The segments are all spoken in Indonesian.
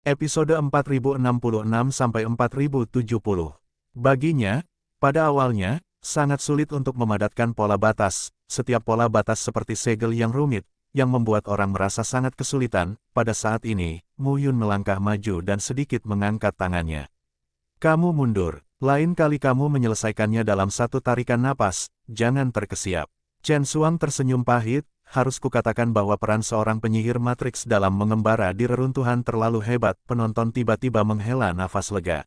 Episode 4066-4070. Baginya, pada awalnya, sangat sulit untuk memadatkan pola batas. Setiap pola batas seperti segel yang rumit, yang membuat orang merasa sangat kesulitan. Pada saat ini, Mu Yun melangkah maju dan sedikit mengangkat tangannya. Kamu mundur. Lain kali kamu menyelesaikannya dalam satu tarikan napas, jangan terkesiap. Chen Xuang tersenyum pahit. Harus kukatakan bahwa peran seorang penyihir Matrix dalam mengembara di reruntuhan terlalu hebat. Penonton tiba-tiba menghela nafas lega.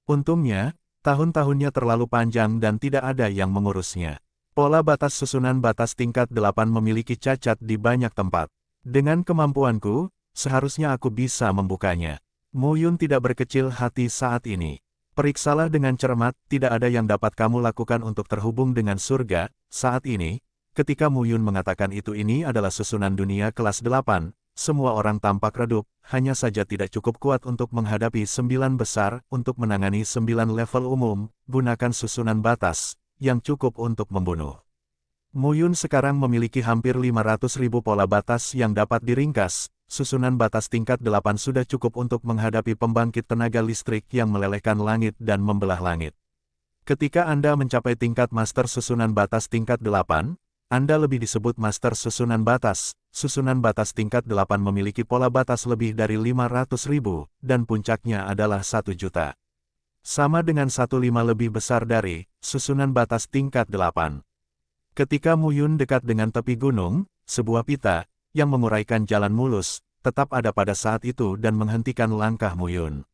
Untungnya, tahun-tahunnya terlalu panjang dan tidak ada yang mengurusnya. Pola batas susunan batas tingkat 8 memiliki cacat di banyak tempat. Dengan kemampuanku, seharusnya aku bisa membukanya. Mu Yun tidak berkecil hati saat ini. Periksalah dengan cermat, tidak ada yang dapat kamu lakukan untuk terhubung dengan surga. Saat ini, ketika Mu Yun mengatakan ini adalah susunan dunia kelas 8, semua orang tampak redup, hanya saja tidak cukup kuat untuk menghadapi 9 besar. Untuk menangani 9 level umum, gunakan susunan batas, yang cukup untuk membunuh. Mu Yun sekarang memiliki hampir 500.000 pola batas yang dapat diringkas. Susunan batas tingkat 8 sudah cukup untuk menghadapi pembangkit tenaga listrik yang melelehkan langit dan membelah langit. Ketika Anda mencapai tingkat master susunan batas tingkat 8, Anda lebih disebut master susunan batas. Susunan batas tingkat 8 memiliki pola batas lebih dari 500.000, dan puncaknya adalah 1 juta. Sama dengan 1/5 lebih besar dari susunan batas tingkat 8. Ketika Mu Yun dekat dengan tepi gunung, sebuah pita, yang menguraikan jalan mulus, tetap ada pada saat itu dan menghentikan langkah Mu Yun.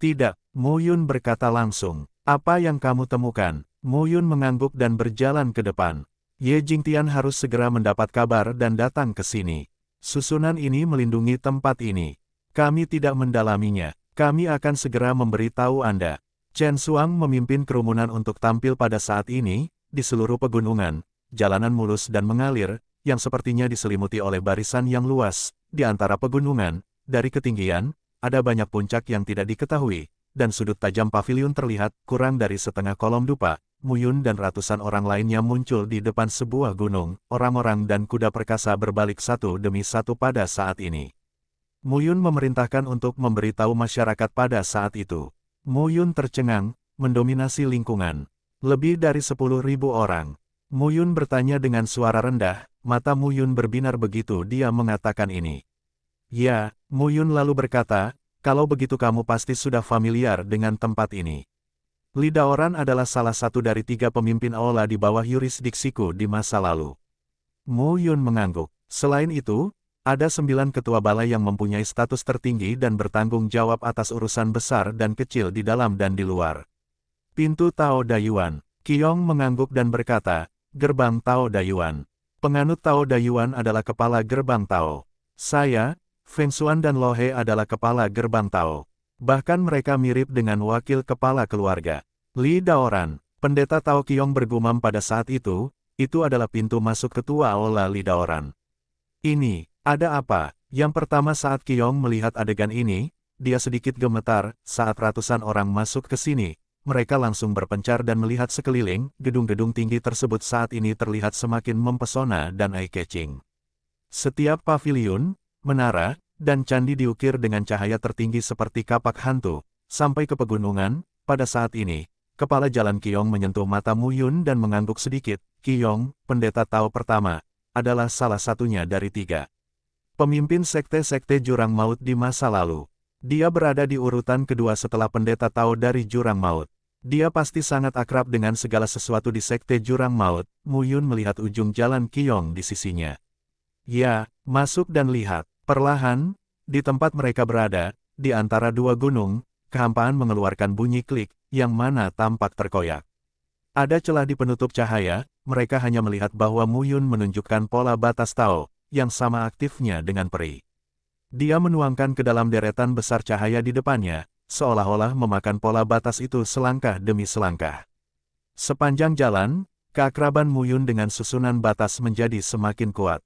Tidak, Mu Yun berkata langsung. Apa yang kamu temukan? Mu Yun mengangguk dan berjalan ke depan. Ye Jingtian harus segera mendapat kabar dan datang ke sini. Susunan ini melindungi tempat ini. Kami tidak mendalaminya. Kami akan segera memberitahu Anda. Chen Xuang memimpin kerumunan untuk tampil pada saat ini, di seluruh pegunungan, jalanan mulus dan mengalir, yang sepertinya diselimuti oleh barisan yang luas. Di antara pegunungan, dari ketinggian, ada banyak puncak yang tidak diketahui, dan sudut tajam paviliun terlihat kurang dari setengah kolom dupa. Mu Yun dan ratusan orang lainnya muncul di depan sebuah gunung. Orang-orang dan kuda perkasa berbalik satu demi satu pada saat ini. Mu Yun memerintahkan untuk memberitahu masyarakat pada saat itu. Mu Yun tercengang, mendominasi lingkungan. Lebih dari 10.000 orang. Mu Yun bertanya dengan suara rendah, mata Mu Yun berbinar begitu dia mengatakan ini. Ya, Mu Yun lalu berkata, kalau begitu kamu pasti sudah familiar dengan tempat ini. Li Daoran adalah salah satu dari 3 pemimpin aula di bawah yurisdiksiku di masa lalu. Mu Yun mengangguk. Selain itu, ada 9 ketua balai yang mempunyai status tertinggi dan bertanggung jawab atas urusan besar dan kecil di dalam dan di luar. Pintu Tao Dayuan. Qiyong mengangguk dan berkata, Gerbang Tao Dayuan. Penganut Tao Dayuan adalah kepala gerbang Tao. Saya, Feng Xuan dan Lo He adalah kepala gerbang Tao. Bahkan mereka mirip dengan wakil kepala keluarga. Li Daoran, pendeta Tao Qiyong bergumam pada saat itu adalah pintu masuk ketua aula Li Daoran. Ini, ada apa? Yang pertama saat Qiyong melihat adegan ini, dia sedikit gemetar. Saat ratusan orang masuk ke sini, mereka langsung berpencar dan melihat sekeliling. Gedung-gedung tinggi tersebut saat ini terlihat semakin mempesona dan eye-catching. Setiap paviliun, menara, dan candi diukir dengan cahaya tertinggi seperti kapak hantu. Sampai ke pegunungan, pada saat ini, kepala jalan Qiyong menyentuh mata Mu Yun dan mengangguk sedikit. Qiyong, pendeta Tao pertama, adalah salah satunya dari 3 pemimpin sekte-sekte Jurang Maut di masa lalu. Dia berada di urutan kedua setelah pendeta Tao dari Jurang Maut. Dia pasti sangat akrab dengan segala sesuatu di sekte Jurang Maut. Mu Yun melihat ujung jalan Qiyong di sisinya. Ya, masuk dan lihat. Perlahan, di tempat mereka berada, di antara 2 gunung, kehampaan mengeluarkan bunyi klik, yang mana tampak terkoyak. Ada celah di penutup cahaya, mereka hanya melihat bahwa Mu Yun menunjukkan pola batas Tao, yang sama aktifnya dengan peri. Dia menuangkan ke dalam deretan besar cahaya di depannya, seolah-olah memakan pola batas itu selangkah demi selangkah. Sepanjang jalan, keakraban Mu Yun dengan susunan batas menjadi semakin kuat.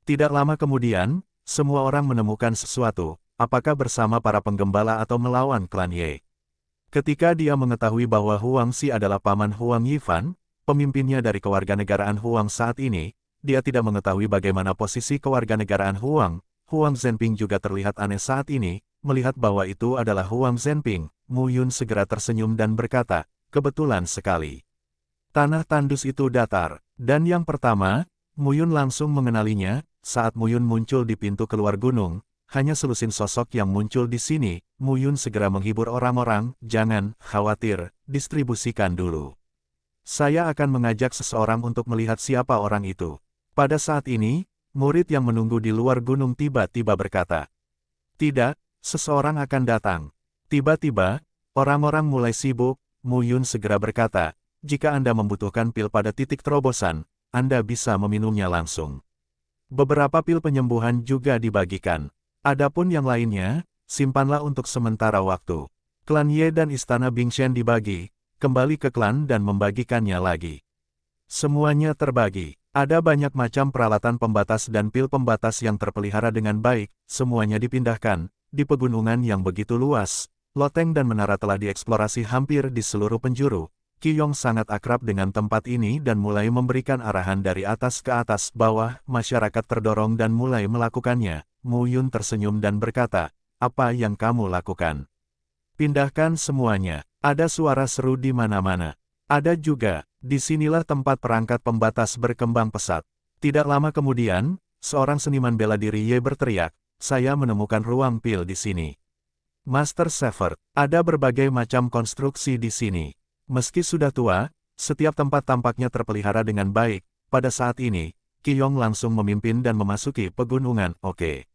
Tidak lama kemudian, semua orang menemukan sesuatu, apakah bersama para penggembala atau melawan klan Ye. Ketika dia mengetahui bahwa Huang Xi adalah paman Huang Yifan, pemimpinnya dari kewarganegaraan Huang saat ini, dia tidak mengetahui bagaimana posisi kewarganegaraan Huang. Huang Zhenping juga terlihat aneh saat ini, melihat bahwa itu adalah Huang Zhenping, Mu Yun segera tersenyum dan berkata, kebetulan sekali. Tanah tandus itu datar, dan yang pertama, Mu Yun langsung mengenalinya. Saat Mu Yun muncul di pintu keluar gunung, hanya selusin sosok yang muncul di sini. Mu Yun segera menghibur orang-orang, jangan khawatir, distribusikan dulu. Saya akan mengajak seseorang untuk melihat siapa orang itu. Pada saat ini, murid yang menunggu di luar gunung tiba-tiba berkata, tidak, seseorang akan datang. Tiba-tiba, orang-orang mulai sibuk. Mu Yun segera berkata, jika Anda membutuhkan pil pada titik terobosan, Anda bisa meminumnya langsung. Beberapa pil penyembuhan juga dibagikan. Adapun yang lainnya, simpanlah untuk sementara waktu. Klan Ye dan Istana Bingshen dibagi, kembali ke klan dan membagikannya lagi. Semuanya terbagi. Ada banyak macam peralatan pembatas dan pil pembatas yang terpelihara dengan baik, semuanya dipindahkan. Di pegunungan yang begitu luas, loteng dan menara telah dieksplorasi hampir di seluruh penjuru. Qiyong sangat akrab dengan tempat ini dan mulai memberikan arahan dari atas ke atas bawah. Masyarakat terdorong dan mulai melakukannya. Mu Yun tersenyum dan berkata, apa yang kamu lakukan? Pindahkan semuanya. Ada suara seru di mana-mana. Ada juga, disinilah tempat perangkat pembatas berkembang pesat. Tidak lama kemudian, seorang seniman bela diri Ye berteriak, saya menemukan ruang pil di sini. Master Shepard, ada berbagai macam konstruksi di sini. Meski sudah tua, setiap tempat tampaknya terpelihara dengan baik. Pada saat ini, Qiyong langsung memimpin dan memasuki pegunungan. Oke.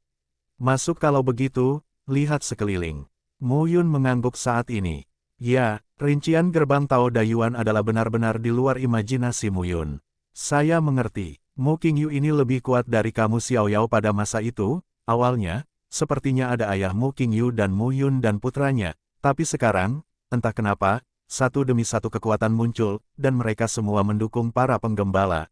Masuk kalau begitu, lihat sekeliling. Mu Yun mengangguk saat ini. Ya, rincian gerbang Tao Dayuan adalah benar-benar di luar imajinasi Mu Yun. Saya mengerti, Mu Qingyu ini lebih kuat dari kamu Xiao Yao pada masa itu. Awalnya, sepertinya ada ayah Mu Qingyu dan Mu Yun dan putranya. Tapi sekarang, entah kenapa, satu demi satu kekuatan muncul, dan mereka semua mendukung para penggembala.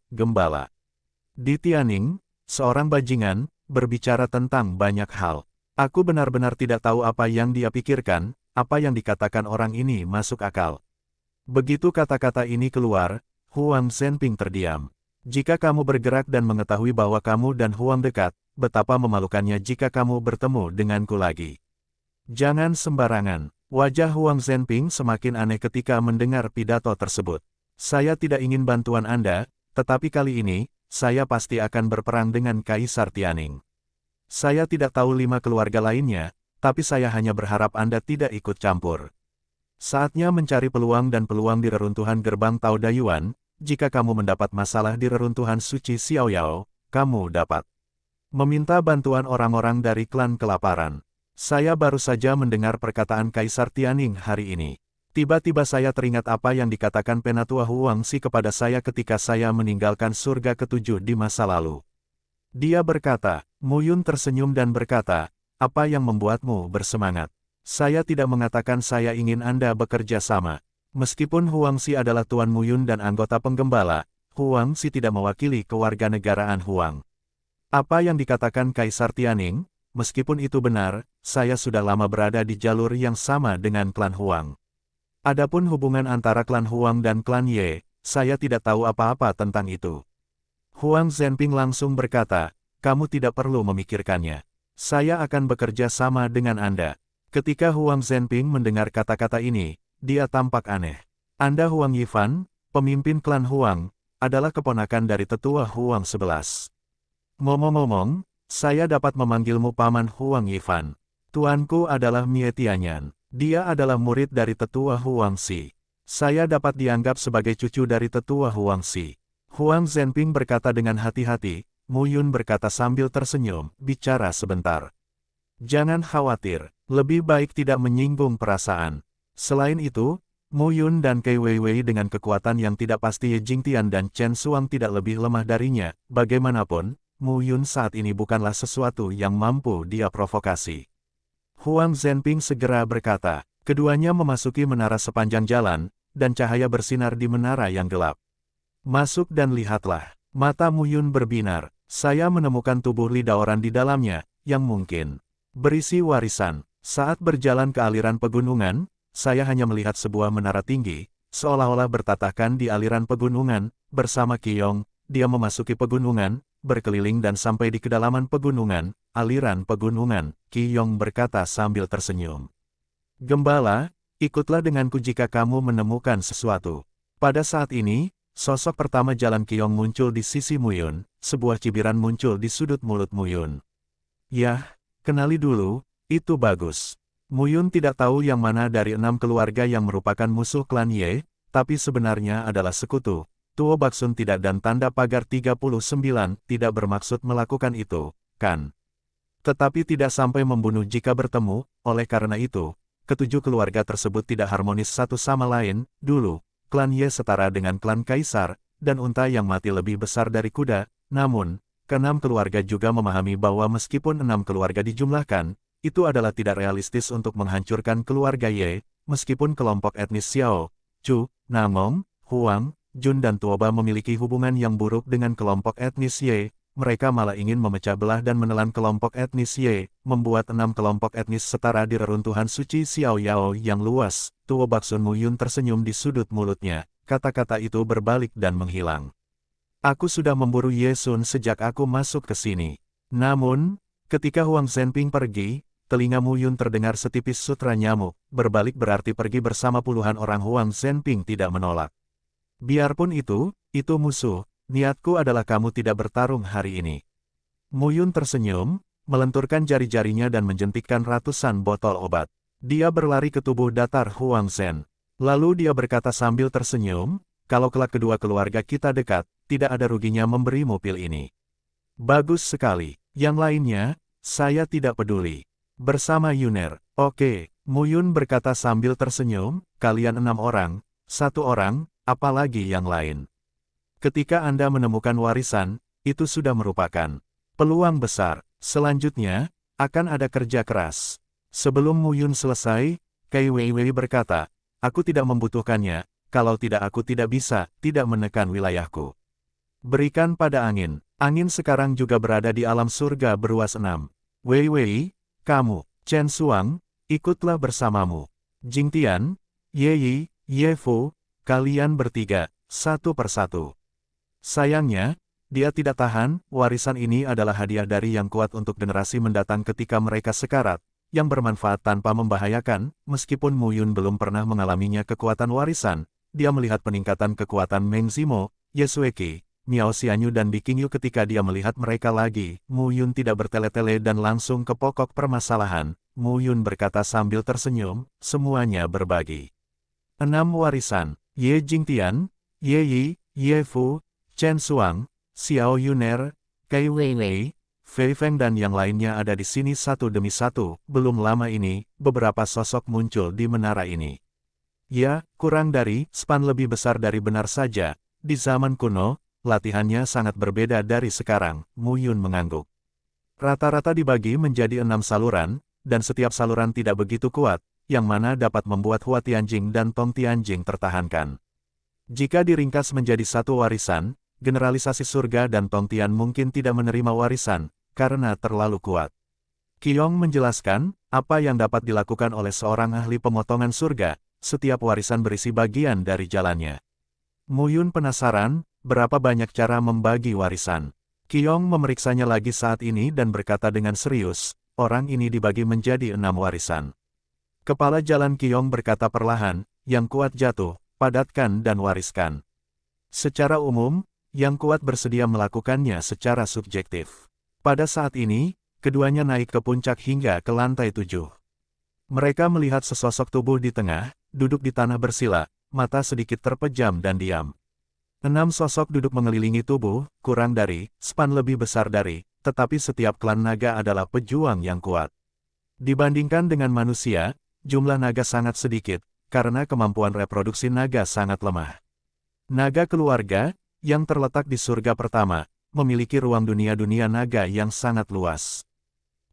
Di Tianning, seorang bajingan, berbicara tentang banyak hal. Aku benar-benar tidak tahu apa yang dia pikirkan, apa yang dikatakan orang ini masuk akal. Begitu kata-kata ini keluar, Huang Zhenping terdiam. Jika kamu bergerak dan mengetahui bahwa kamu dan Huang dekat, betapa memalukannya jika kamu bertemu denganku lagi. Jangan sembarangan. Wajah Huang Zhenping semakin aneh ketika mendengar pidato tersebut. Saya tidak ingin bantuan Anda, tetapi kali ini, saya pasti akan berperang dengan Kaisar Tianning. Saya tidak tahu 5 keluarga lainnya, tapi saya hanya berharap Anda tidak ikut campur. Saatnya mencari peluang dan peluang di reruntuhan gerbang Tao Dayuan. Jika kamu mendapat masalah di reruntuhan suci Xiao Yao, kamu dapat meminta bantuan orang-orang dari klan kelaparan. Saya baru saja mendengar perkataan Kaisar Tianning hari ini. Tiba-tiba saya teringat apa yang dikatakan Penatua Huang Xi kepada saya ketika saya meninggalkan surga ketujuh di masa lalu. Dia berkata, Mu Yun tersenyum dan berkata, apa yang membuatmu bersemangat? Saya tidak mengatakan saya ingin Anda bekerja sama. Meskipun Huang Xi adalah Tuan Mu Yun dan anggota penggembala, Huang Xi tidak mewakili kewarganegaraan Huang. Apa yang dikatakan Kaisar Tianning? Meskipun itu benar, saya sudah lama berada di jalur yang sama dengan klan Huang. Adapun hubungan antara klan Huang dan klan Ye, saya tidak tahu apa-apa tentang itu. Huang Zhenping langsung berkata, kamu tidak perlu memikirkannya. Saya akan bekerja sama dengan Anda. Ketika Huang Zhenping mendengar kata-kata ini, dia tampak aneh. Anda Huang Yifan, pemimpin klan Huang, adalah keponakan dari tetua Huang 11. Ngomong-ngomong, saya dapat memanggilmu Paman Huang Yifan. Tuanku adalah Mie Tianyan. Dia adalah murid dari tetua Huang Xi. Saya dapat dianggap sebagai cucu dari tetua Huang Xi. Huang Zhenping berkata dengan hati-hati. Mu Yun berkata sambil tersenyum, bicara sebentar. Jangan khawatir, lebih baik tidak menyinggung perasaan. Selain itu, Mu Yun dan Kei Weiwei dengan kekuatan yang tidak pasti Ye Jingtian dan Chen Xuang tidak lebih lemah darinya. Bagaimanapun, Mu Yun saat ini bukanlah sesuatu yang mampu dia provokasi. Huang Zhenping segera berkata, keduanya memasuki menara sepanjang jalan, dan cahaya bersinar di menara yang gelap. Masuk dan lihatlah. Mata Mu Yun berbinar. Saya menemukan tubuh Lidaoran di dalamnya, yang mungkin berisi warisan. Saat berjalan ke aliran pegunungan, saya hanya melihat sebuah menara tinggi, seolah-olah bertatahkan di aliran pegunungan. Bersama Qiyong, dia memasuki pegunungan. berkeliling dan sampai di kedalaman pegunungan, aliran pegunungan, Qi Yong berkata sambil tersenyum. Gembala, ikutlah denganku jika kamu menemukan sesuatu. Pada saat ini, sosok pertama jalan Qi Yong muncul di sisi Mu Yun, sebuah cibiran muncul di sudut mulut Mu Yun. Yah, kenali dulu, itu bagus. Mu Yun tidak tahu yang mana dari 6 keluarga yang merupakan musuh klan Ye, tapi sebenarnya adalah sekutu. Tuo Baksun tidak dan tanda pagar 39 tidak bermaksud melakukan itu, kan? Tetapi tidak sampai membunuh jika bertemu, oleh karena itu, ketujuh keluarga tersebut tidak harmonis satu sama lain. Dulu, klan Ye setara dengan klan Kaisar, dan unta yang mati lebih besar dari kuda, namun, keenam keluarga juga memahami bahwa meskipun 6 keluarga dijumlahkan, itu adalah tidak realistis untuk menghancurkan keluarga Ye, meskipun kelompok etnis Xiao, Chu, Namong, Huang, Jun dan Tuoba memiliki hubungan yang buruk dengan kelompok etnis Ye, mereka malah ingin memecah belah dan menelan kelompok etnis Ye, membuat 6 kelompok etnis setara di reruntuhan suci Xiao Yao yang luas. Tuo Baksun Mu Yun tersenyum di sudut mulutnya, kata-kata itu berbalik dan menghilang. Aku sudah memburu Ye Sun sejak aku masuk ke sini. Namun, ketika Huang Zhenping pergi, telinga Mu Yun terdengar setipis sutra nyamuk, berbalik berarti pergi bersama puluhan orang. Huang Zhenping tidak menolak. Biarpun itu musuh, niatku adalah kamu tidak bertarung hari ini. Mu Yun tersenyum, melenturkan jari-jarinya dan menjentikkan ratusan botol obat. Dia berlari ke tubuh datar Huang Zhen. Lalu dia berkata sambil tersenyum, kalau kelak kedua keluarga kita dekat, tidak ada ruginya memberimu pil ini. Bagus sekali. Yang lainnya, saya tidak peduli. Bersama Yuner. Oke, Mu Yun berkata sambil tersenyum, kalian 6 orang, 1 orang, apalagi yang lain. Ketika Anda menemukan warisan, itu sudah merupakan peluang besar. Selanjutnya, akan ada kerja keras. Sebelum Mu Yun selesai, Kai Weiwei berkata, aku tidak membutuhkannya, kalau tidak aku tidak bisa, tidak menekan wilayahku. Berikan pada angin. Angin sekarang juga berada di alam surga beruas 6. Weiwei, kamu, Chen Suang, ikutlah bersamamu. Jing Tian, Ye Yi, Ye Fu, kalian bertiga, satu persatu. Sayangnya, dia tidak tahan. Warisan ini adalah hadiah dari yang kuat untuk generasi mendatang ketika mereka sekarat, yang bermanfaat tanpa membahayakan. Meskipun Mu Yun belum pernah mengalaminya kekuatan warisan, dia melihat peningkatan kekuatan Meng Zimo, Ye Xueqi, Miao Xianyu dan Bi Qingyu ketika dia melihat mereka lagi. Mu Yun tidak bertele-tele dan langsung ke pokok permasalahan. Mu Yun berkata sambil tersenyum, semuanya berbagi. 6 warisan. Ye Jingtian, Ye Yi, Ye Fu, Chen Suang, Xiao Yuner, Kai Weiwei, Fei Feng dan yang lainnya ada di sini satu demi satu. Belum lama ini, beberapa sosok muncul di menara ini. Ya, kurang dari span lebih besar dari benar saja. Di zaman kuno, latihannya sangat berbeda dari sekarang. Mu Yun mengangguk. Rata-rata dibagi menjadi 6 saluran, dan setiap saluran tidak begitu kuat, yang mana dapat membuat Hua Tianjing dan Tong Tianjing tertahankan. Jika diringkas menjadi satu warisan, generalisasi surga dan Tong Tian mungkin tidak menerima warisan, karena terlalu kuat. Qi Yong menjelaskan, apa yang dapat dilakukan oleh seorang ahli pemotongan surga, setiap warisan berisi bagian dari jalannya. Mu Yun penasaran, berapa banyak cara membagi warisan. Qi Yong memeriksanya lagi saat ini dan berkata dengan serius, orang ini dibagi menjadi 6 warisan. Kepala jalan Qi Yong berkata perlahan, yang kuat jatuh, padatkan dan wariskan. Secara umum, yang kuat bersedia melakukannya secara subjektif. Pada saat ini, keduanya naik ke puncak hingga ke lantai 7. Mereka melihat sesosok tubuh di tengah, duduk di tanah bersila, mata sedikit terpejam dan diam. 6 sosok duduk mengelilingi tubuh, kurang dari span lebih besar dari, tetapi setiap klan naga adalah pejuang yang kuat. Dibandingkan dengan manusia, jumlah naga sangat sedikit, karena kemampuan reproduksi naga sangat lemah. Naga keluarga, yang terletak di surga pertama, memiliki ruang dunia-dunia naga yang sangat luas.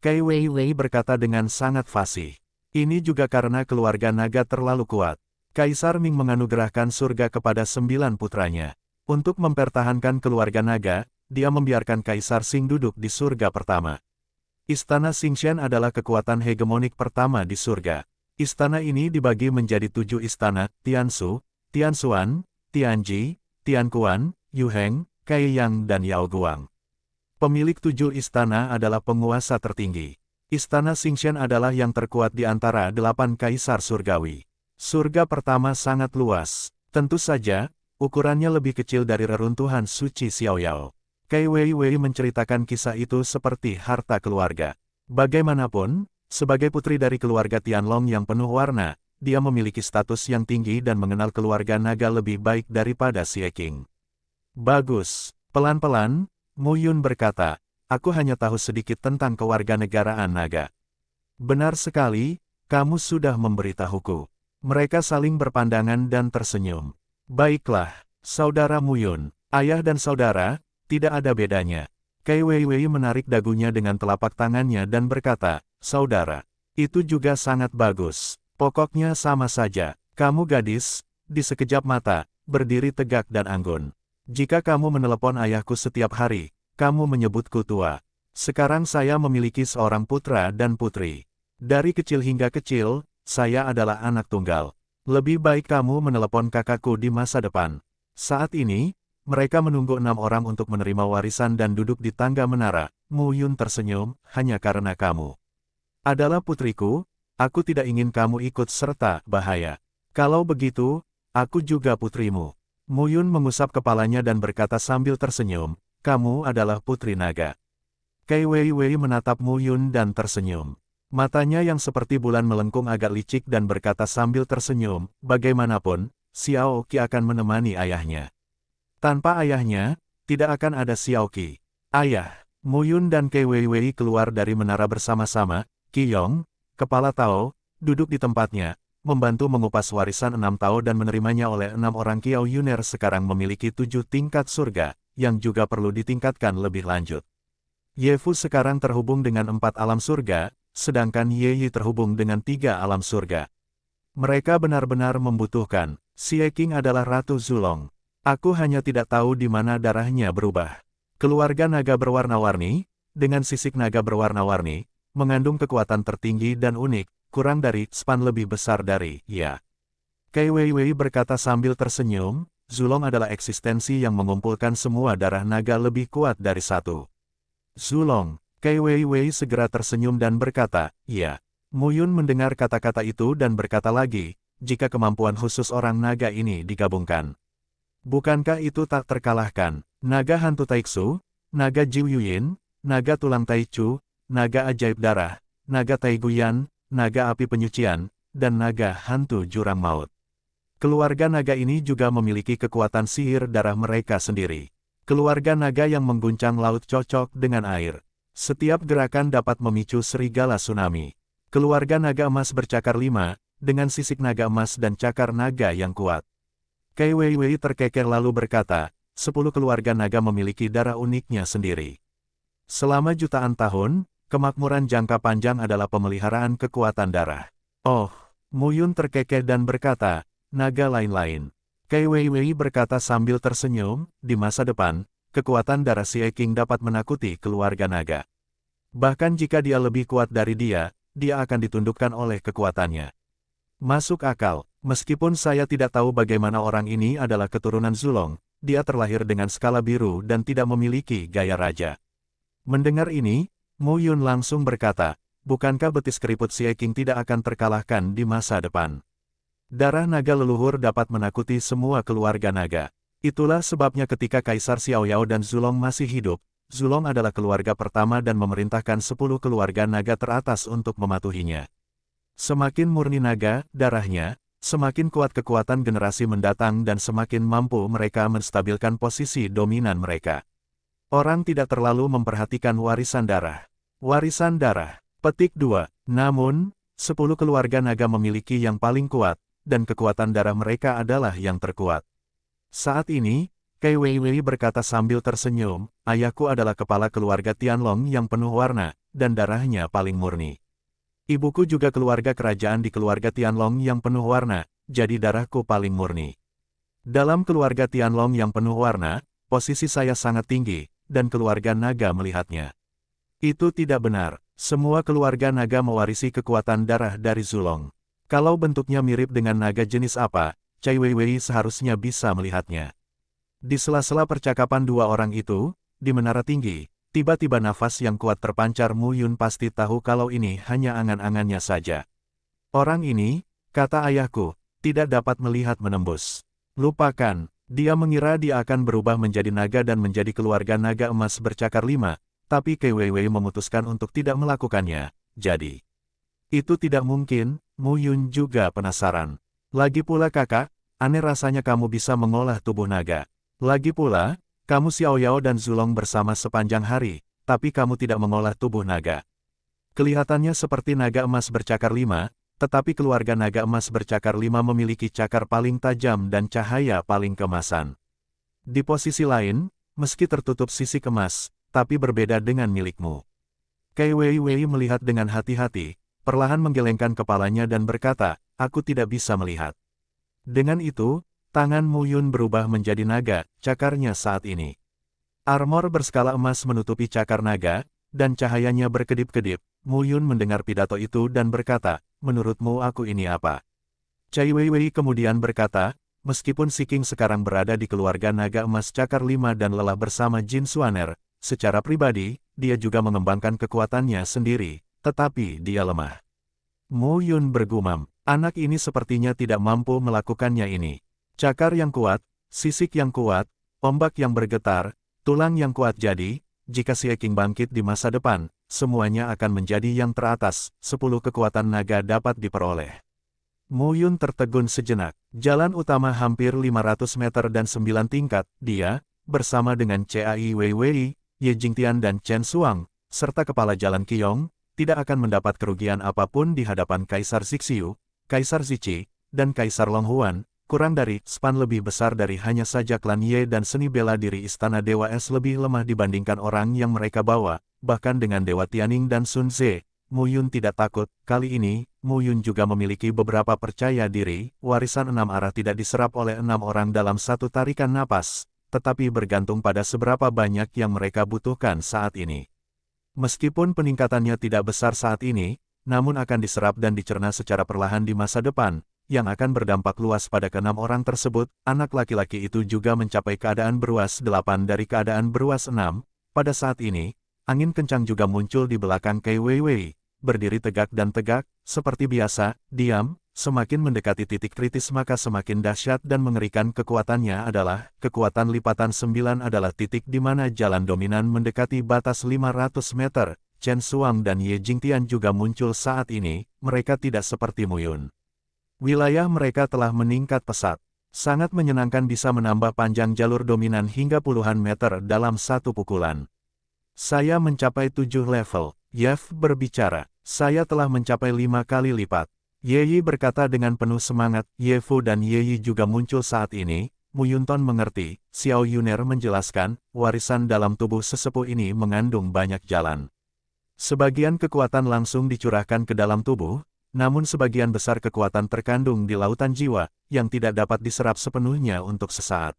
Kai Weiwei berkata dengan sangat fasih. Ini juga karena keluarga naga terlalu kuat. Kaisar Ming menganugerahkan surga kepada 9 putranya. Untuk mempertahankan keluarga naga, dia membiarkan Kaisar Xing duduk di surga pertama. Istana Xingshan adalah kekuatan hegemonik pertama di surga. Istana ini dibagi menjadi 7 istana, Tianshu, Tianshuan, Tianji, Tianquan, Yuheng, Kaiyang dan Yaoguang. Pemilik 7 istana adalah penguasa tertinggi. Istana Xingshan adalah yang terkuat di antara 8 kaisar surgawi. Surga pertama sangat luas. Tentu saja, ukurannya lebih kecil dari reruntuhan suci Xiaoyao. Kai Weiwei menceritakan kisah itu seperti harta keluarga. Bagaimanapun, sebagai putri dari keluarga Tianlong yang penuh warna, dia memiliki status yang tinggi dan mengenal keluarga naga lebih baik daripada Xie Qing. Bagus. Pelan-pelan, Mu Yun berkata, aku hanya tahu sedikit tentang kewarganegaraan naga. Benar sekali, kamu sudah memberitahuku. Mereka saling berpandangan dan tersenyum. Baiklah, saudara Mu Yun, ayah dan saudara, tidak ada bedanya. Kai Weiwei menarik dagunya dengan telapak tangannya dan berkata, saudara, itu juga sangat bagus. Pokoknya sama saja, kamu gadis, di sekejap mata, berdiri tegak dan anggun. Jika kamu menelepon ayahku setiap hari, kamu menyebutku tua. Sekarang saya memiliki seorang putra dan putri. Dari kecil hingga kecil, saya adalah anak tunggal. Lebih baik kamu menelepon kakakku di masa depan. Saat ini, mereka menunggu 6 orang untuk menerima warisan dan duduk di tangga menara. Mu Yun tersenyum, hanya karena kamu adalah putriku, aku tidak ingin kamu ikut serta bahaya. Kalau begitu, aku juga putrimu. Mu Yun mengusap kepalanya dan berkata sambil tersenyum, kamu adalah putri naga. Kai Weiwei menatap Mu Yun dan tersenyum. Matanya yang seperti bulan melengkung agak licik dan berkata sambil tersenyum, bagaimanapun, Xiao Qi akan menemani ayahnya. Tanpa ayahnya, tidak akan ada Xiao Qi. Ayah, Mu Yun dan Kai Weiwei keluar dari menara bersama-sama. Qi Yong, kepala Tao, duduk di tempatnya, membantu mengupas warisan 6 Tao dan menerimanya oleh 6 orang Kiao Yuner sekarang memiliki 7 tingkat surga, yang juga perlu ditingkatkan lebih lanjut. Ye Fu sekarang terhubung dengan 4 alam surga, sedangkan Ye Yi terhubung dengan 3 alam surga. Mereka benar-benar membutuhkan. Xie Qing adalah Ratu Zulong. Aku hanya tidak tahu di mana darahnya berubah. Keluarga naga berwarna-warni, dengan sisik naga berwarna-warni, mengandung kekuatan tertinggi dan unik, kurang dari span lebih besar dari, ya. Kai Weiwei berkata sambil tersenyum, Zulong adalah eksistensi yang mengumpulkan semua darah naga lebih kuat dari satu. Zulong, Kai Weiwei segera tersenyum dan berkata, ya. Mu Yun mendengar kata-kata itu dan berkata lagi, jika kemampuan khusus orang naga ini digabungkan. Bukankah itu tak terkalahkan? Naga hantu Taiksu, naga Jiu Yuyin, naga tulang Taichu, naga ajaib darah, naga Taiguyan, naga api penyucian, dan naga hantu jurang maut. Keluarga naga ini juga memiliki kekuatan sihir darah mereka sendiri. Keluarga naga yang mengguncang laut cocok dengan air. Setiap gerakan dapat memicu serigala tsunami. Keluarga naga emas bercakar 5, dengan sisik naga emas dan cakar naga yang kuat. Kai Weiwei terkeker lalu berkata, 10 keluarga naga memiliki darah uniknya sendiri. Selama jutaan tahun, kemakmuran jangka panjang adalah pemeliharaan kekuatan darah. Oh, Mu Yun terkekeh dan berkata, naga lain-lain. Kai Weiwei berkata sambil tersenyum, di masa depan, kekuatan darah Xie Qing dapat menakuti keluarga naga. Bahkan jika dia lebih kuat dari dia akan ditundukkan oleh kekuatannya. Masuk akal, meskipun saya tidak tahu bagaimana orang ini adalah keturunan Zulong, dia terlahir dengan skala biru dan tidak memiliki gaya raja. Mendengar ini, Mu Yun langsung berkata, bukankah betis keriput Xie Qing tidak akan terkalahkan di masa depan? Darah naga leluhur dapat menakuti semua keluarga naga. Itulah sebabnya ketika Kaisar Xiaoyao dan Zulong masih hidup, Zulong adalah keluarga pertama dan memerintahkan 10 keluarga naga teratas untuk mematuhinya. Semakin murni naga, darahnya, semakin kuat kekuatan generasi mendatang dan semakin mampu mereka menstabilkan posisi dominan mereka. Orang tidak terlalu memperhatikan warisan darah. Warisan darah. Petik 2. Namun, 10 keluarga naga memiliki yang paling kuat, dan kekuatan darah mereka adalah yang terkuat. Saat ini, Kai Weiwei berkata sambil tersenyum, ayahku adalah kepala keluarga Tianlong yang penuh warna, dan darahnya paling murni. Ibuku juga keluarga kerajaan di keluarga Tianlong yang penuh warna, jadi darahku paling murni. Dalam keluarga Tianlong yang penuh warna, posisi saya sangat tinggi, dan keluarga naga melihatnya. Itu tidak benar. Semua keluarga naga mewarisi kekuatan darah dari Zulong. Kalau bentuknya mirip dengan naga jenis apa, Cai Weiwei seharusnya bisa melihatnya. Di sela-sela percakapan dua orang itu, di menara tinggi, Tiba-tiba nafas yang kuat terpancar. Mu Yun pasti tahu kalau ini hanya angan-angannya saja. Orang ini, kata ayahku, tidak dapat melihat menembus. Lupakan, dia mengira dia akan berubah menjadi naga dan menjadi keluarga naga emas bercakar 5, tapi Kei Weiwei memutuskan untuk tidak melakukannya, jadi. Itu tidak mungkin. Mu Yun juga penasaran. Lagi pula kakak, aneh rasanya kamu bisa mengolah tubuh naga. Lagi pula, kamu Xiao Yao dan Zulong bersama sepanjang hari, tapi kamu tidak mengolah tubuh naga. Kelihatannya seperti naga emas bercakar 5, tetapi keluarga naga emas bercakar 5 memiliki cakar paling tajam dan cahaya paling keemasan. Di posisi lain, meski tertutup sisik emas, tapi berbeda dengan milikmu. Kei Weiwei melihat dengan hati-hati, perlahan menggelengkan kepalanya dan berkata, aku tidak bisa melihat. Dengan itu, tangan Mu Yun berubah menjadi naga, cakarnya saat ini. Armor berskala emas menutupi cakar naga, dan cahayanya berkedip-kedip. Mu Yun mendengar pidato itu dan berkata, menurutmu aku ini apa? Cai Weiwei kemudian berkata, meskipun Si King sekarang berada di keluarga naga emas cakar 5 dan lelah bersama Jin Xuaner, secara pribadi, dia juga mengembangkan kekuatannya sendiri, tetapi dia lemah. Mu Yun bergumam, anak ini sepertinya tidak mampu melakukannya ini. Cakar yang kuat, sisik yang kuat, ombak yang bergetar, tulang yang kuat jadi, jika Si King bangkit di masa depan, semuanya akan menjadi yang teratas, 10 kekuatan naga dapat diperoleh. Mu Yun tertegun sejenak, jalan utama hampir 500 meter dan 9 tingkat, dia, bersama dengan Cai Weiwei, Ye Jingtian dan Chen Xuang, serta kepala jalan Qiyong, tidak akan mendapat kerugian apapun di hadapan Kaisar Zixiu, Kaisar Ziqi, dan Kaisar Longhuan, kurang dari span lebih besar dari hanya saja klan Ye dan seni bela diri Istana Dewa Es lebih lemah dibandingkan orang yang mereka bawa, bahkan dengan Dewa Tianning dan Sun Ze. Mu Yun tidak takut, kali ini, Mu Yun juga memiliki beberapa percaya diri, warisan 6 arah tidak diserap oleh 6 orang dalam satu tarikan napas, tetapi bergantung pada seberapa banyak yang mereka butuhkan saat ini. Meskipun peningkatannya tidak besar saat ini, namun akan diserap dan dicerna secara perlahan di masa depan, yang akan berdampak luas pada ke-6 orang tersebut. Anak laki-laki itu juga mencapai keadaan beruas 8 dari keadaan beruas 6. Pada saat ini, angin kencang juga muncul di belakang Kei Weiwei, berdiri tegak dan tegak, seperti biasa, diam, semakin mendekati titik kritis maka semakin dahsyat dan mengerikan kekuatannya adalah, kekuatan lipatan 9 adalah titik di mana jalan dominan mendekati batas 500 meter, Chen Xuang dan Ye Jingtian juga muncul saat ini, mereka tidak seperti Mu Yun. Wilayah mereka telah meningkat pesat. Sangat menyenangkan bisa menambah panjang jalur dominan hingga puluhan meter dalam satu pukulan. Saya mencapai 7 level, Yev berbicara. Saya telah mencapai 5 kali lipat. Ye Yi berkata dengan penuh semangat. Ye Fu dan Ye Yi juga muncul saat ini. Mu Yunton mengerti. Xiao Yuner menjelaskan, warisan dalam tubuh sesepuh ini mengandung banyak jalan. Sebagian kekuatan langsung dicurahkan ke dalam tubuh, namun sebagian besar kekuatan terkandung di lautan jiwa, yang tidak dapat diserap sepenuhnya untuk sesaat.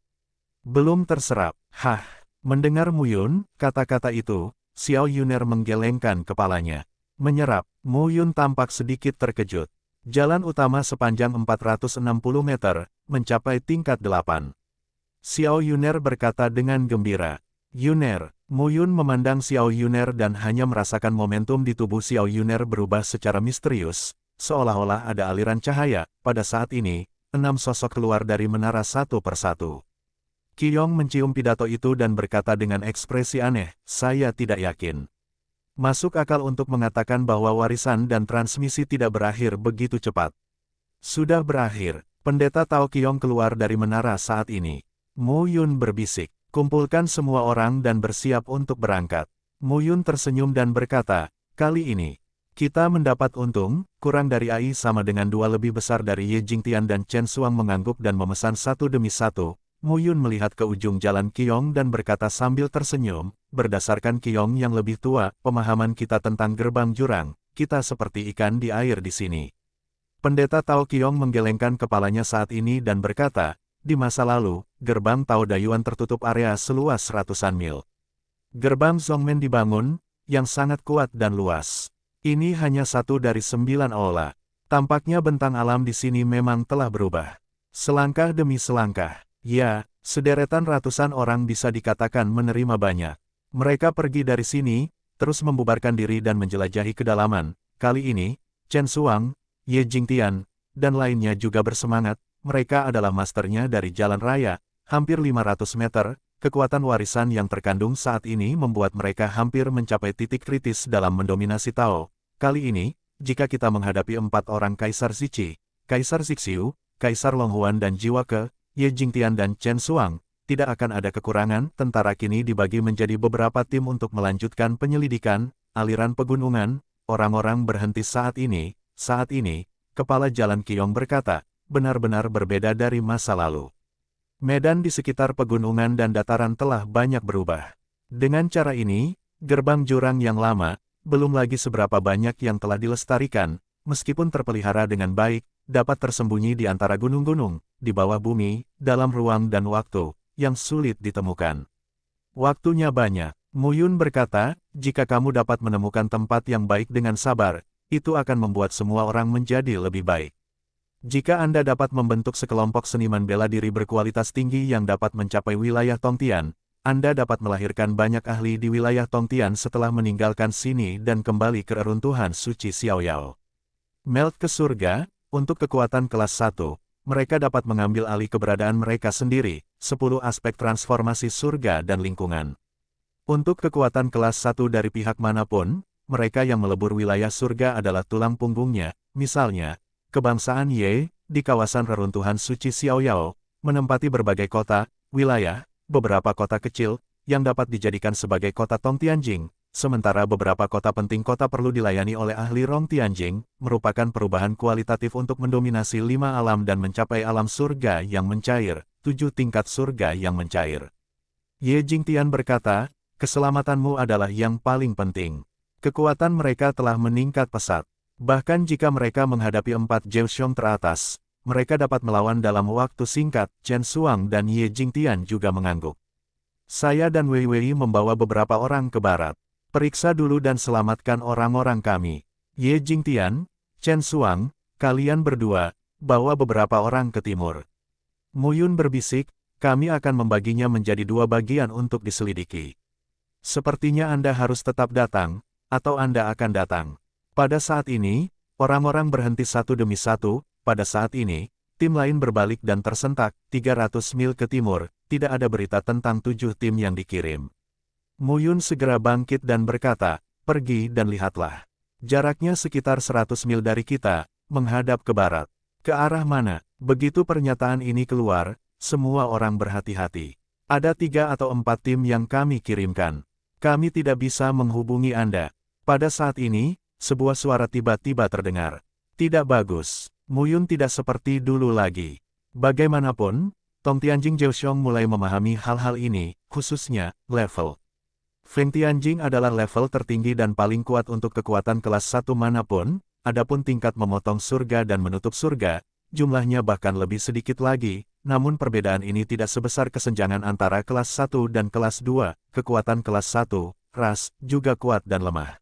Belum terserap. Hah, mendengar Mu Yun, kata-kata itu, Xiao Yuner menggelengkan kepalanya. Menyerap, Mu Yun tampak sedikit terkejut. Jalan utama sepanjang 460 meter, mencapai tingkat 8. Xiao Yuner berkata dengan gembira. Yuner, Mu Yun memandang Xiao Yuner dan hanya merasakan momentum di tubuh Xiao Yuner berubah secara misterius. Seolah-olah ada aliran cahaya. Pada saat ini, 6 sosok keluar dari menara satu persatu. Qiyong mencium pidato itu dan berkata dengan ekspresi aneh, saya tidak yakin. Masuk akal untuk mengatakan bahwa warisan dan transmisi tidak berakhir begitu cepat. Sudah berakhir. Pendeta Tao Qiyong keluar dari menara saat ini. Mu Yun berbisik, kumpulkan semua orang dan bersiap untuk berangkat. Mu Yun tersenyum dan berkata, kali ini, kita mendapat untung, kurang dari AI sama dengan 2 lebih besar dari Ye Jingtian dan Chen Xuang mengangguk dan memesan satu demi satu. Mu Yun melihat ke ujung jalan Qiyong dan berkata sambil tersenyum, berdasarkan Qiyong yang lebih tua, pemahaman kita tentang gerbang jurang, kita seperti ikan di air di sini. Pendeta Tao Qiyong menggelengkan kepalanya saat ini dan berkata, di masa lalu, gerbang Tao Dayuan tertutup area seluas ratusan mil. Gerbang Zhongmen dibangun, yang sangat kuat dan luas. Ini hanya satu dari 9 aula. Tampaknya bentang alam di sini memang telah berubah. Selangkah demi selangkah, ya, sederetan ratusan orang bisa dikatakan menerima banyak. Mereka pergi dari sini, terus membubarkan diri dan menjelajahi kedalaman. Kali ini, Chen Xuang, Ye Jingtian, dan lainnya juga bersemangat. Mereka adalah masternya dari jalan raya, hampir 500 meter. Kekuatan warisan yang terkandung saat ini membuat mereka hampir mencapai titik kritis dalam mendominasi Tao. Kali ini, jika kita menghadapi 4 orang Kaisar Ziqi, Kaisar Zixiu, Kaisar Longhuan dan Jiwa Ke, Ye Jingtian dan Chen Xuang, tidak akan ada kekurangan. Tentara kini dibagi menjadi beberapa tim untuk melanjutkan penyelidikan, aliran pegunungan. Orang-orang berhenti saat ini. Kepala Jalan Qiong berkata, benar-benar berbeda dari masa lalu. Medan di sekitar pegunungan dan dataran telah banyak berubah. Dengan cara ini, gerbang jurang yang lama, belum lagi seberapa banyak yang telah dilestarikan, meskipun terpelihara dengan baik, dapat tersembunyi di antara gunung-gunung, di bawah bumi, dalam ruang dan waktu, yang sulit ditemukan. Waktunya banyak. Mu Yun berkata, jika kamu dapat menemukan tempat yang baik dengan sabar, itu akan membuat semua orang menjadi lebih baik. Jika Anda dapat membentuk sekelompok seniman bela diri berkualitas tinggi yang dapat mencapai wilayah Tongtian, Anda dapat melahirkan banyak ahli di wilayah Tongtian setelah meninggalkan sini dan kembali ke reruntuhan suci Xiaoyao. Melt ke surga, untuk kekuatan kelas 1, mereka dapat mengambil alih keberadaan mereka sendiri, 10 aspek transformasi surga dan lingkungan. Untuk kekuatan kelas 1 dari pihak manapun, mereka yang melebur wilayah surga adalah tulang punggungnya, misalnya, kebangsaan Ye, di kawasan reruntuhan suci Xiaoyao, menempati berbagai kota, wilayah, beberapa kota kecil, yang dapat dijadikan sebagai kota Tongtianjing, sementara beberapa kota penting kota perlu dilayani oleh ahli Rongtianjing, merupakan perubahan kualitatif untuk mendominasi 5 alam dan mencapai alam surga yang mencair, 7 tingkat surga yang mencair. Ye Jingtian berkata, keselamatanmu adalah yang paling penting. Kekuatan mereka telah meningkat pesat. Bahkan jika mereka menghadapi 4 Zheshong teratas, mereka dapat melawan dalam waktu singkat. Chen Xuang dan Ye Jingtian juga mengangguk. Saya dan Wei Wei membawa beberapa orang ke barat. Periksa dulu dan selamatkan orang-orang kami. Ye Jingtian, Chen Xuang, kalian berdua, bawa beberapa orang ke timur. Mu Yun berbisik, kami akan membaginya menjadi 2 bagian untuk diselidiki. Sepertinya Anda harus tetap datang, atau Anda akan datang. Pada saat ini, orang-orang berhenti satu demi satu. Pada saat ini, tim lain berbalik dan tersentak, 300 mil ke timur, tidak ada berita tentang 7 tim yang dikirim. Mu Yun segera bangkit dan berkata, pergi dan lihatlah. Jaraknya sekitar 100 mil dari kita, menghadap ke barat. Ke arah mana? Begitu pernyataan ini keluar, semua orang berhati-hati. Ada 3 atau 4 tim yang kami kirimkan. Kami tidak bisa menghubungi Anda. Pada saat ini, sebuah suara tiba-tiba terdengar. Tidak bagus. Mu Yun tidak seperti dulu lagi. Bagaimanapun, Tongtianjing Zheshong mulai memahami hal-hal ini, khususnya, level. Feng Tianjing adalah level tertinggi dan paling kuat untuk kekuatan kelas 1 manapun, adapun tingkat memotong surga dan menutup surga, jumlahnya bahkan lebih sedikit lagi, namun perbedaan ini tidak sebesar kesenjangan antara kelas 1 dan kelas 2, kekuatan kelas 1, ras, juga kuat dan lemah.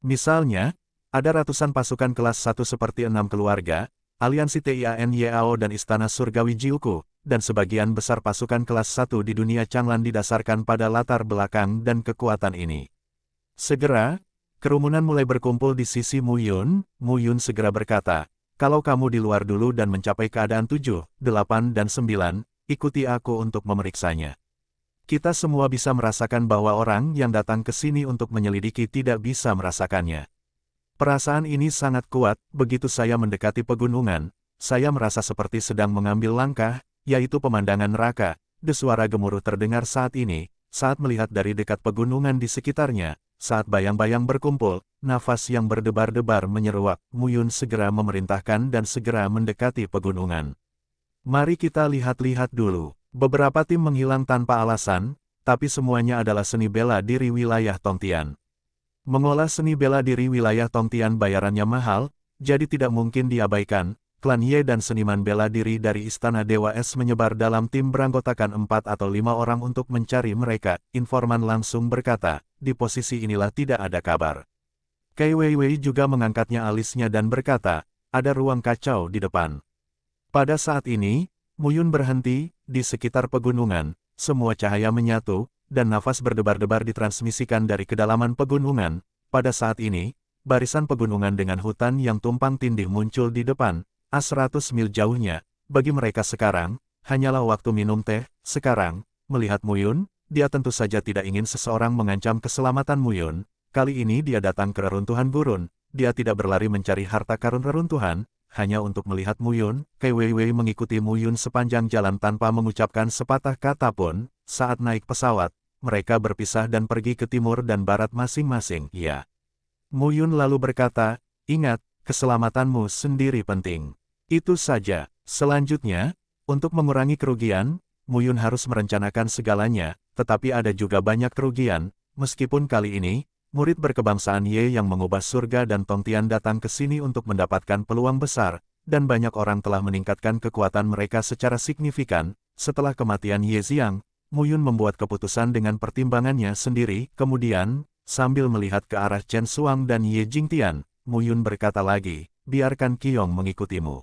Misalnya, ada ratusan pasukan kelas 1 seperti 6 keluarga, aliansi Tian Yao dan Istana Surgawi Jiuku, dan sebagian besar pasukan kelas 1 di dunia Changlan didasarkan pada latar belakang dan kekuatan ini. Segera, kerumunan mulai berkumpul di sisi Mu Yun. Mu Yun segera berkata, kalau kamu di luar dulu dan mencapai keadaan 7, 8 dan 9, ikuti aku untuk memeriksanya. Kita semua bisa merasakan bahwa orang yang datang ke sini untuk menyelidiki tidak bisa merasakannya. Perasaan ini sangat kuat, begitu saya mendekati pegunungan, saya merasa seperti sedang mengambil langkah, yaitu pemandangan neraka. Suara gemuruh terdengar saat ini, saat melihat dari dekat pegunungan di sekitarnya, saat bayang-bayang berkumpul, nafas yang berdebar-debar menyeruak. Mu Yun segera memerintahkan dan segera mendekati pegunungan. Mari kita lihat-lihat dulu. Beberapa tim menghilang tanpa alasan, tapi semuanya adalah seni bela diri wilayah Tongtian. Mengolah seni bela diri wilayah Tongtian bayarannya mahal, jadi tidak mungkin diabaikan. Klan Ye dan seniman bela diri dari Istana Dewa Es menyebar dalam tim beranggotakan 4 atau 5 orang untuk mencari mereka. Informan langsung berkata, di posisi inilah tidak ada kabar. Kai Weiwei juga mengangkatnya alisnya dan berkata, ada ruang kacau di depan. Pada saat ini, Mu Yun berhenti, di sekitar pegunungan, semua cahaya menyatu, dan nafas berdebar-debar ditransmisikan dari kedalaman pegunungan. Pada saat ini, barisan pegunungan dengan hutan yang tumpang tindih muncul di depan, 100 mil jauhnya. Bagi mereka sekarang, hanyalah waktu minum teh. Sekarang, melihat Muyun, dia tentu saja tidak ingin seseorang mengancam keselamatan Muyun. Kali ini dia datang ke reruntuhan gurun. Dia tidak berlari mencari harta karun reruntuhan, hanya untuk melihat Muyun. Kai Weiwei mengikuti Muyun sepanjang jalan tanpa mengucapkan sepatah kata pun. Saat naik pesawat, mereka berpisah dan pergi ke timur dan barat masing-masing. Ya. Muyun lalu berkata, ingat, keselamatanmu sendiri penting. Itu saja. Selanjutnya, untuk mengurangi kerugian, Muyun harus merencanakan segalanya, tetapi ada juga banyak kerugian. Meskipun kali ini, murid berkebangsaan Ye yang mengubah surga dan Tongtian datang ke sini untuk mendapatkan peluang besar, dan banyak orang telah meningkatkan kekuatan mereka secara signifikan. Setelah kematian Ye Xiang, Muyun membuat keputusan dengan pertimbangannya sendiri. Kemudian, sambil melihat ke arah Chen Xuang dan Ye Jingtian, Muyun berkata lagi, biarkan Qiong mengikutimu.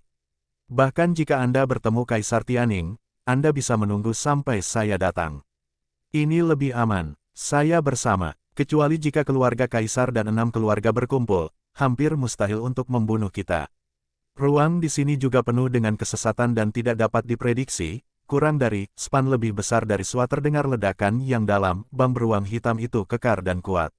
Bahkan jika Anda bertemu Kaisar Tianning, Anda bisa menunggu sampai saya datang. Ini lebih aman. Saya bersama. Kecuali jika keluarga Kaisar dan 6 keluarga berkumpul, hampir mustahil untuk membunuh kita. Ruang di sini juga penuh dengan kesesatan dan tidak dapat diprediksi. Kurang dari span lebih besar dari SWAT terdengar ledakan yang dalam. Bam beruang hitam itu kekar dan kuat.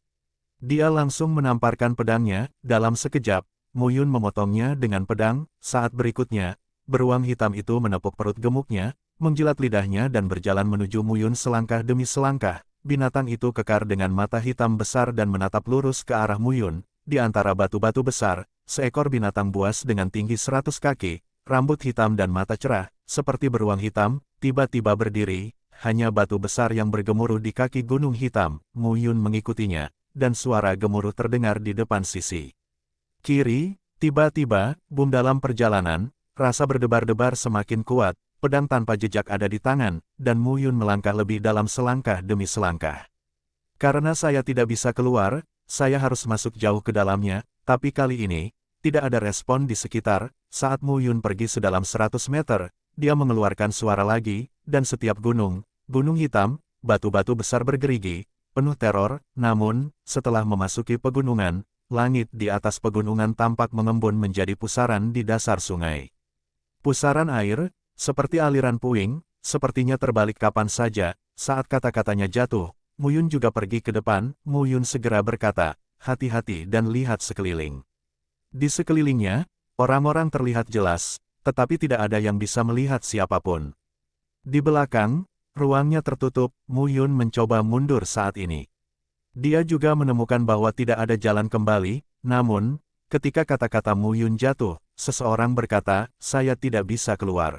Dia langsung menamparkan pedangnya. Dalam sekejap, Muyun memotongnya dengan pedang. Saat berikutnya, beruang hitam itu menepuk perut gemuknya, menjilat lidahnya dan berjalan menuju Muyun selangkah demi selangkah. Binatang itu kekar dengan mata hitam besar dan menatap lurus ke arah Muyun. Di antara batu-batu besar, seekor binatang buas dengan tinggi 100 kaki, rambut hitam dan mata cerah, seperti beruang hitam, tiba-tiba berdiri. Hanya batu besar yang bergemuruh di kaki gunung hitam. Muyun mengikutinya, dan suara gemuruh terdengar di depan sisi kiri. Tiba-tiba, boom dalam perjalanan, rasa berdebar-debar semakin kuat, pedang tanpa jejak ada di tangan, dan Muyun melangkah lebih dalam selangkah demi selangkah. Karena saya tidak bisa keluar, saya harus masuk jauh ke dalamnya, tapi kali ini, tidak ada respon di sekitar. Saat Muyun pergi sedalam 100 meter, dia mengeluarkan suara lagi, dan setiap gunung hitam, batu-batu besar bergerigi, penuh teror. Namun, setelah memasuki pegunungan, langit di atas pegunungan tampak mengembun menjadi pusaran di dasar sungai. Pusaran air, seperti aliran puing, sepertinya terbalik kapan saja. Saat kata-katanya jatuh, Muyun juga pergi ke depan. Muyun segera berkata, hati-hati dan lihat sekeliling. Di sekelilingnya, orang-orang terlihat jelas, tetapi tidak ada yang bisa melihat siapapun. Di belakang, ruangnya tertutup. Muyun mencoba mundur saat ini. Dia juga menemukan bahwa tidak ada jalan kembali. Namun, ketika kata-kata Muyun jatuh, seseorang berkata, saya tidak bisa keluar.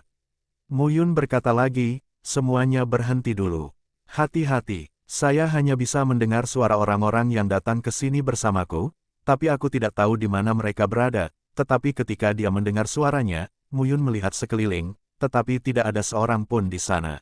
Muyun berkata lagi, semuanya berhenti dulu. Hati-hati, saya hanya bisa mendengar suara orang-orang yang datang ke sini bersamaku, tapi aku tidak tahu di mana mereka berada. Tetapi ketika dia mendengar suaranya, Muyun melihat sekeliling, tetapi tidak ada seorang pun di sana.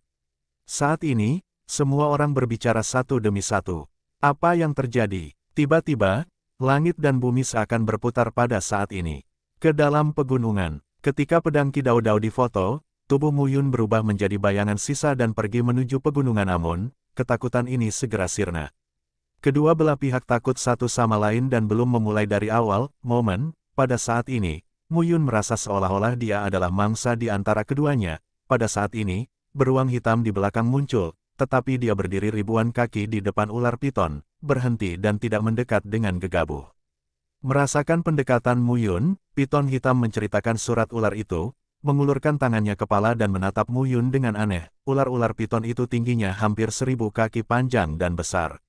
Saat ini, semua orang berbicara satu demi satu. Apa yang terjadi? Tiba-tiba, langit dan bumi seakan berputar pada saat ini. Ke dalam pegunungan, ketika pedang Ki Dao Dao difoto, tubuh Muyun berubah menjadi bayangan sisa dan pergi menuju pegunungan Amun. Ketakutan ini segera sirna. Kedua belah pihak takut satu sama lain dan belum memulai dari awal. Pada saat ini, Muyun merasa seolah-olah dia adalah mangsa di antara keduanya. Pada saat ini, beruang hitam di belakang muncul. Tetapi dia berdiri ribuan kaki di depan ular piton, berhenti dan tidak mendekat dengan gegabah. Merasakan pendekatan Muyun, piton hitam menceritakan surat ular itu, mengulurkan tangannya kepala dan menatap Muyun dengan aneh. Ular-ular piton itu tingginya hampir 1000 kaki panjang dan besar.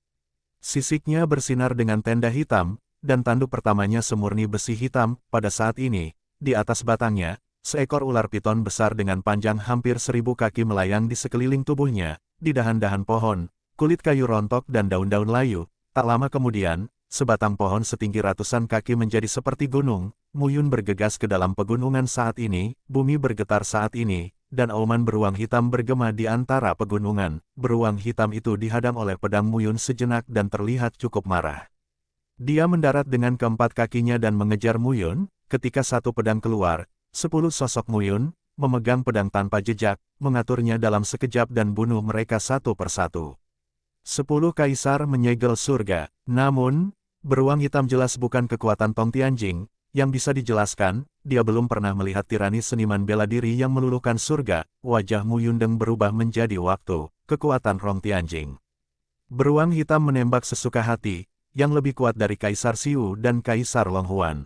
Sisiknya bersinar dengan tenda hitam, dan tanduk pertamanya semurni besi hitam. Pada saat ini, di atas batangnya, seekor ular piton besar dengan panjang hampir 1000 kaki melayang di sekeliling tubuhnya. Di dahan-dahan pohon, kulit kayu rontok dan daun-daun layu. Tak lama kemudian, sebatang pohon setinggi ratusan kaki menjadi seperti gunung. Muyun bergegas ke dalam pegunungan saat ini, bumi bergetar saat ini, dan auman beruang hitam bergema di antara pegunungan. Beruang hitam itu dihadang oleh pedang Muyun sejenak dan terlihat cukup marah. Dia mendarat dengan keempat kakinya dan mengejar Muyun. Ketika satu pedang keluar, 10 sosok Muyun, memegang pedang tanpa jejak, mengaturnya dalam sekejap dan bunuh mereka satu persatu. 10 kaisar menyegel surga. Namun, beruang hitam jelas bukan kekuatan Tong Tianjing, yang bisa dijelaskan, dia belum pernah melihat tirani seniman bela diri yang meluluhkan surga. Wajah Mu Yundeng berubah menjadi waktu, kekuatan Rong Tianjing. Beruang hitam menembak sesuka hati, yang lebih kuat dari Kaisar Xiu dan Kaisar Long Huan.